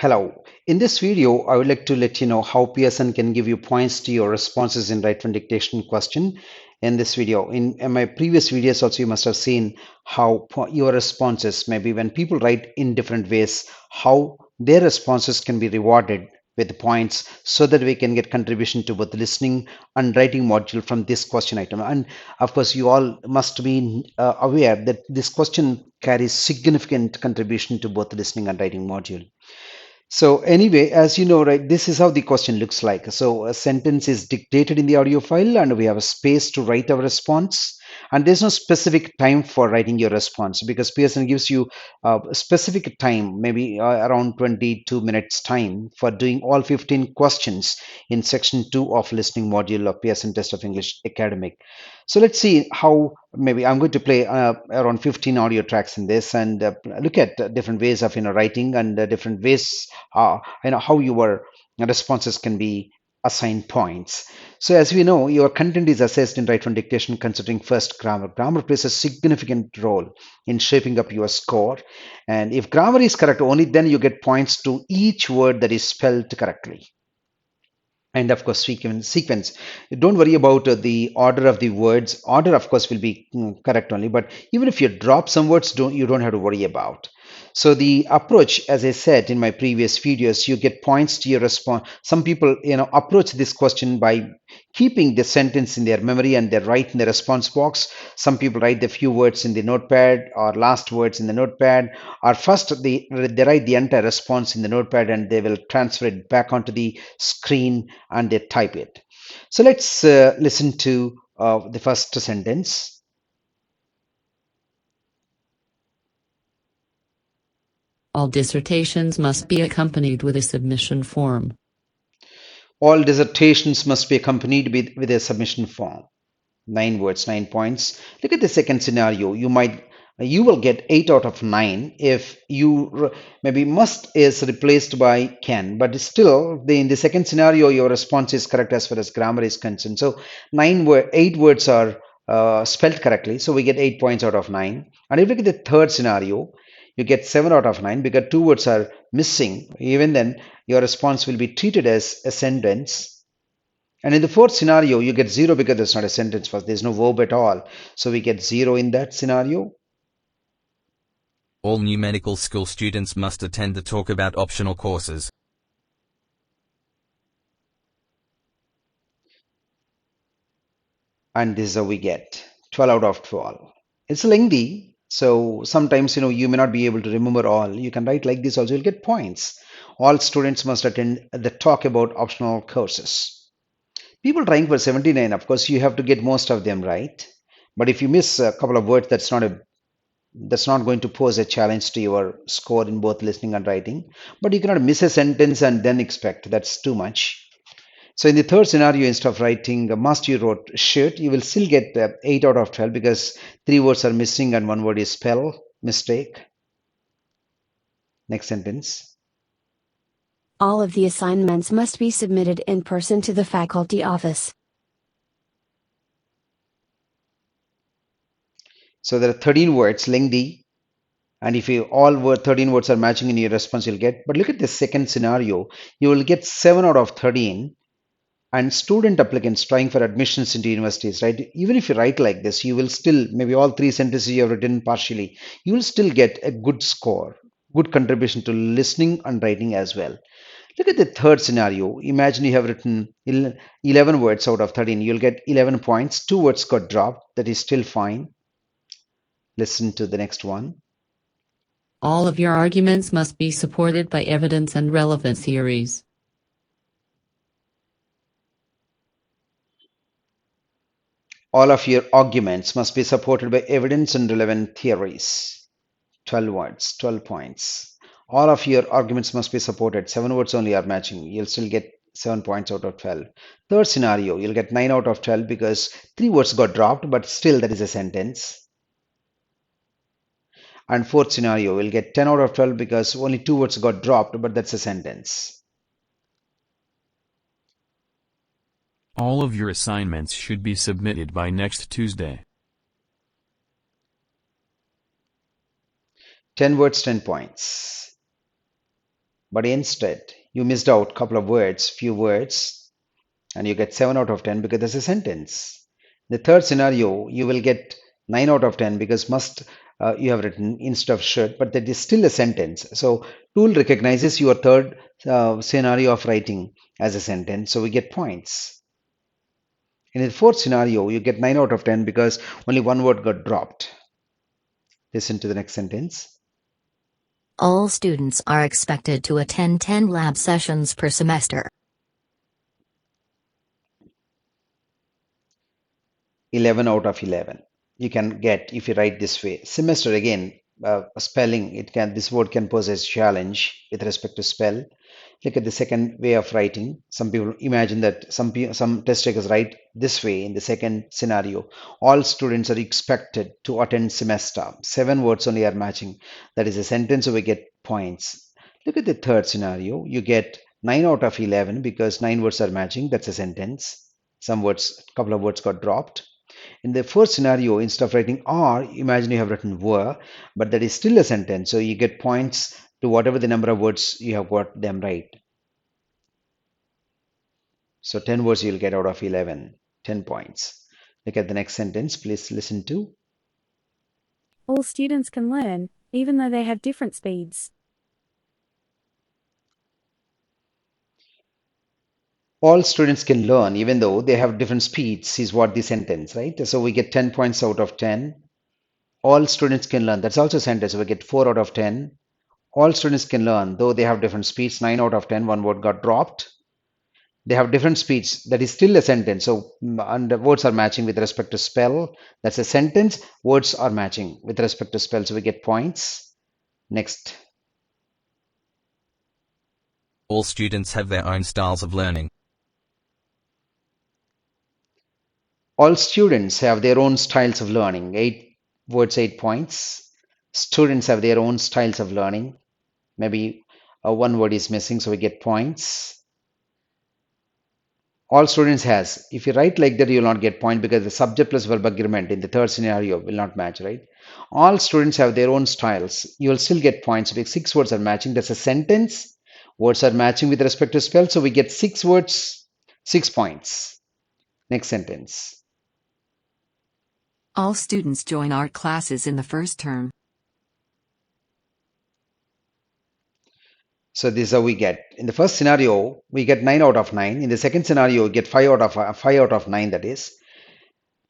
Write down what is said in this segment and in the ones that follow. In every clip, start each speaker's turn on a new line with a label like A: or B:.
A: Hello. In this video, I would like to let you know how Pearson can give you points to your responses in write-when dictation question. In this video, in my previous videos also, you must have seen how your responses, maybe when people write in different ways, how their responses can be rewarded with points so that we can get contribution to both listening and writing module from this question item. And of course, you all must be aware that this question carries significant contribution to both listening and writing module. So anyway, as you know, right, this is how the question looks like. So a sentence is dictated in the audio file and we have a space to write our response. And there's no specific time for writing your response because Pearson gives you a specific time, maybe around 22 minutes time for doing all 15 questions in section 2 of listening module of Pearson Test of English Academic. So let's see how maybe I'm going to play around 15 audio tracks in this and look at different ways of writing and different ways how your responses can be assigned points. So as we know, your content is assessed in write-when dictation considering first grammar. Grammar plays a significant role in shaping up your score. And if grammar is correct, only then you get points to each word that is spelled correctly. And of course, sequence. Don't worry about the order of the words. Order, of course, will be correct only. But even if you drop some words, you don't have to worry about. So the approach, as I said in my previous videos, you get points to your response. Some people, approach this question by keeping the sentence in their memory and they write in the response box. Some people write the few words in the notepad or last words in the notepad, or first they write the entire response in the notepad and they will transfer it back onto the screen and they type it. So let's listen to the first sentence.
B: All dissertations must be accompanied with a submission form.
A: All dissertations must be accompanied with a submission form. 9 words, 9 points. Look at the second scenario. You will get 8 out of 9 if you maybe must is replaced by can, but still in the second scenario your response is correct as far as grammar is concerned. So 8 words are spelled correctly, so we get 8 points out of 9. And if you look at the third scenario, you get 7 out of 9 because 2 words are missing. Even then your response will be treated as a sentence. And in the fourth scenario, you get 0 because there's not a sentence first. There's no verb at all. So we get 0 in that scenario.
C: All new medical school students must attend the talk about optional courses.
A: And this is how we get 12 out of 12. It's lengthy. So sometimes, you may not be able to remember all. You can write like this also, you'll get points. All students must attend the talk about optional courses. People trying for 79, of course, you have to get most of them right. But if you miss a couple of words, that's not going to pose a challenge to your score in both listening and writing. But you cannot miss a sentence and then expect. That's too much. So in the third scenario, instead of writing must, you wrote should. You will still get 8 out of 12 because 3 words are missing and 1 word is spell mistake. Next sentence.
D: All of the assignments must be submitted in person to the faculty office.
A: So there are 13 words, lengthy. And if all 13 words are matching in your response, you'll get. But look at the second scenario. You will get 7 out of 13. And student applicants trying for admissions into universities, right? Even if you write like this, you will still, maybe all 3 sentences you have written partially, you will still get a good score, good contribution to listening and writing as well. Look at the third scenario. Imagine you have written 11 words out of 13. You'll get 11 points. 2 words got dropped. That is still fine. Listen to the next one.
B: All of your arguments must be supported by evidence and relevant theories.
A: All of your arguments must be supported by evidence and relevant theories. 12 words, 12 points. All of your arguments must be supported. 7 words only are matching. You'll still get 7 points out of 12. Third scenario, you'll get 9 out of 12 because 3 words got dropped, but still that is a sentence. And fourth scenario, you'll get 10 out of 12 because only 2 words got dropped, but that's a sentence.
E: All of your assignments should be submitted by next Tuesday.
A: 10 words, 10 points. but instead you missed out a couple of words, few words, and you get 7 out of 10 because there's a sentence. The third scenario, you will get 9 out of 10 because must you have written instead of should, but that is still a sentence. So tool recognizes your third scenario of writing as a sentence, so we get points. In the fourth scenario, you get 9 out of 10 because only one word got dropped. Listen to the next sentence.
F: All students are expected to attend 10 lab sessions per semester.
A: 11 out of 11 you can get if you write this way. Semester, again, spelling, this word can pose a challenge with respect to spell. Look at the second way of writing. Some people imagine that some test takers write this way in the second scenario. All students are expected to attend semester. 7 words only are matching. That is a sentence, so we get points. Look at the third scenario. You get 9 out of 11 because 9 words are matching. That's a sentence. Some words, couple of words got dropped. In the first scenario, instead of writing are, imagine you have written were, but that is still a sentence. So you get points to whatever the number of words you have got them right. So 10 words you'll get out of 11, 10 points. Look at the next sentence. Please listen to.
G: All students can learn, even though they have different speeds.
A: All students can learn even though they have different speeds is what the sentence, right? So we get 10 points out of 10. All students can learn. That's also a sentence. So we get 4 out of 10. All students can learn though they have different speeds. 9 out of 10. One word got dropped. They have different speeds. That is still a sentence. So and the words are matching with respect to spell. That's a sentence. Words are matching with respect to spell. So we get points. Next.
C: All students have their own styles of learning.
A: All students have their own styles of learning. 8 words, 8 points. Students have their own styles of learning. Maybe one word is missing, so we get points. All students has. If you write like that, you will not get point because the subject plus verb agreement in the third scenario will not match, right? All students have their own styles. You will still get points because 6 words are matching. That's a sentence. Words are matching with respect to spell, so we get 6 words, 6 points. Next sentence.
B: All students join art classes in the first term.
A: So this is how we get. In the first scenario, we get 9 out of 9. In the second scenario, we get 5 out of 9, that is.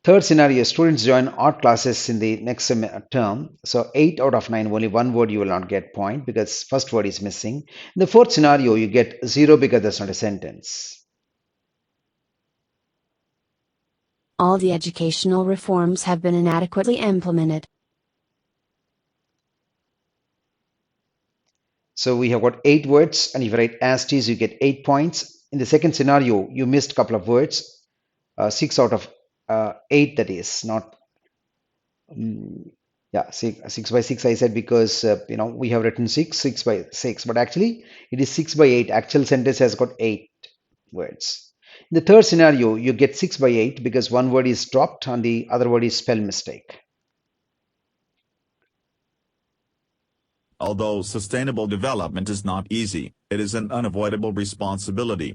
A: Third scenario, students join art classes in the next term. So 8 out of 9, only one word you will not get point because first word is missing. In the fourth scenario, you get 0 because that's not a sentence.
D: All the educational reforms have been inadequately implemented.
A: So we have got 8 words, and if you write as is, you get 8 points. In the second scenario, you missed a couple of words, 6 out of 8, that is not. Yeah, 6 by 6 I said because we have written 6 by 6, but actually it is 6 by 8. Actual sentence has got 8 words. In the third scenario, you get 6 by 8 because one word is dropped and the other word is spell mistake.
H: Although sustainable development is not easy, it is an unavoidable responsibility.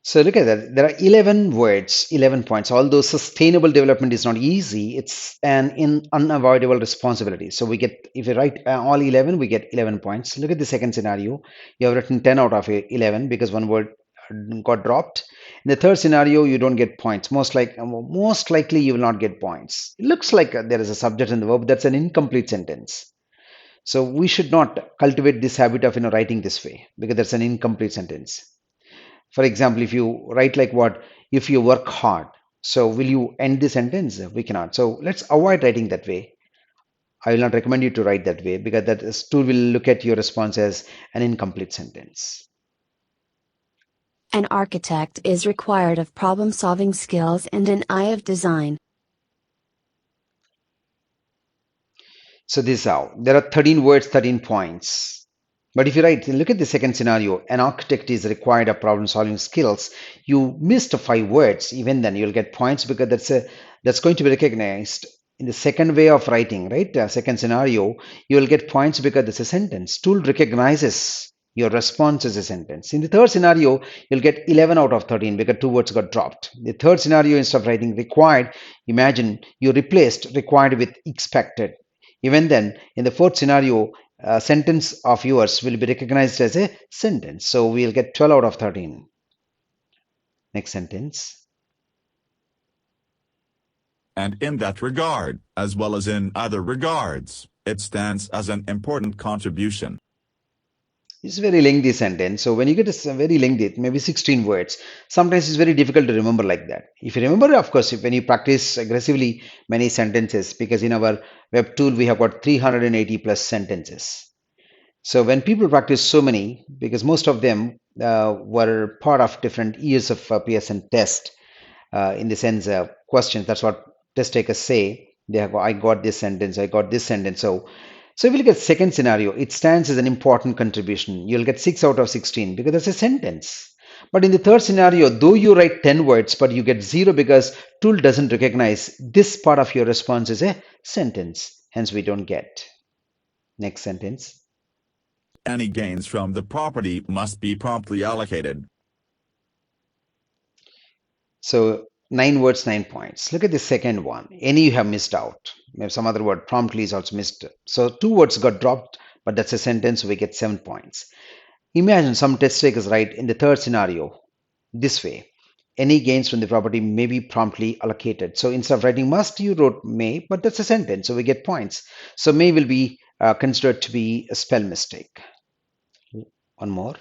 A: So look at that. There are 11 words, 11 points. Although sustainable development is not easy, it's an unavoidable responsibility. So we get, if you write all 11, we get 11 points. Look at the second scenario. You have written 10 out of 11 because one word got dropped. In the third scenario, you don't get points. Most likely you will not get points. It looks like there is a subject and the verb. That's an incomplete sentence. So we should not cultivate this habit of writing this way because that's an incomplete sentence. For example, if you write like what, if you work hard, so will you end the sentence? We cannot. So let's avoid writing that way. I will not recommend you to write that way because that tool will look at your response as an incomplete sentence.
D: An architect is required of problem-solving skills and an eye of design.
A: So this is how. There are 13 words, 13 points. But if you write, look at the second scenario, an architect is required of problem-solving skills. You missed 5 words, even then you'll get points because that's going to be recognized in the second way of writing, right? Second scenario, you will get points because it's a sentence. Tool recognizes your response as a sentence. In the third scenario, you'll get 11 out of 13 because two words got dropped. The third scenario, instead of writing required, imagine you replaced required with expected. Even then, in the fourth scenario, a sentence of yours will be recognized as a sentence. So we'll get 12 out of 13. Next sentence.
H: And in that regard, as well as in other regards, it stands as an important contribution.
A: It's a very lengthy sentence. So when you get a very lengthy, maybe 16 words, sometimes it's very difficult to remember like that. If you remember, of course, when you practice aggressively many sentences, because in our web tool, we have got 380 plus sentences. So when people practice so many, because most of them were part of different years of PSN test, in the sense of questions, that's what test takers say. They have, I got this sentence, I got this sentence. So if you look at second scenario, it stands as an important contribution. You'll get 6 out of 16 because that's a sentence. But in the third scenario, though you write 10 words, but you get 0 because tool doesn't recognize this part of your response as a sentence. Hence, we don't get. Next sentence.
H: Any gains from the property must be promptly allocated.
A: So 9 words, 9 points. Look at the second one. Any you have missed out. Maybe some other word promptly is also missed. So 2 words got dropped, but that's a sentence, so we get 7 points. Imagine some test takers write in the third scenario this way. Any gains from the property may be promptly allocated. So instead of writing must, you wrote may, but that's a sentence, so we get points. So may will be considered to be a spell mistake. One more.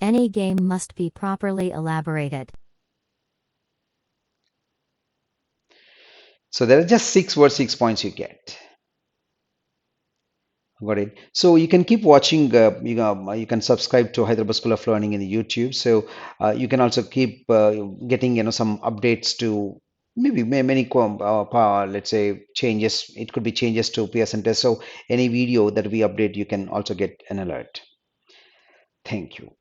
F: Any game must be properly elaborated.
A: So there are just 6 words, 6 points you get. Got it. So you can keep watching. You can subscribe to Hyderabad School of Learning in the YouTube. So you can also keep getting some updates to maybe many let's say changes. It could be changes to PSN test. So any video that we update, you can also get an alert. Thank you.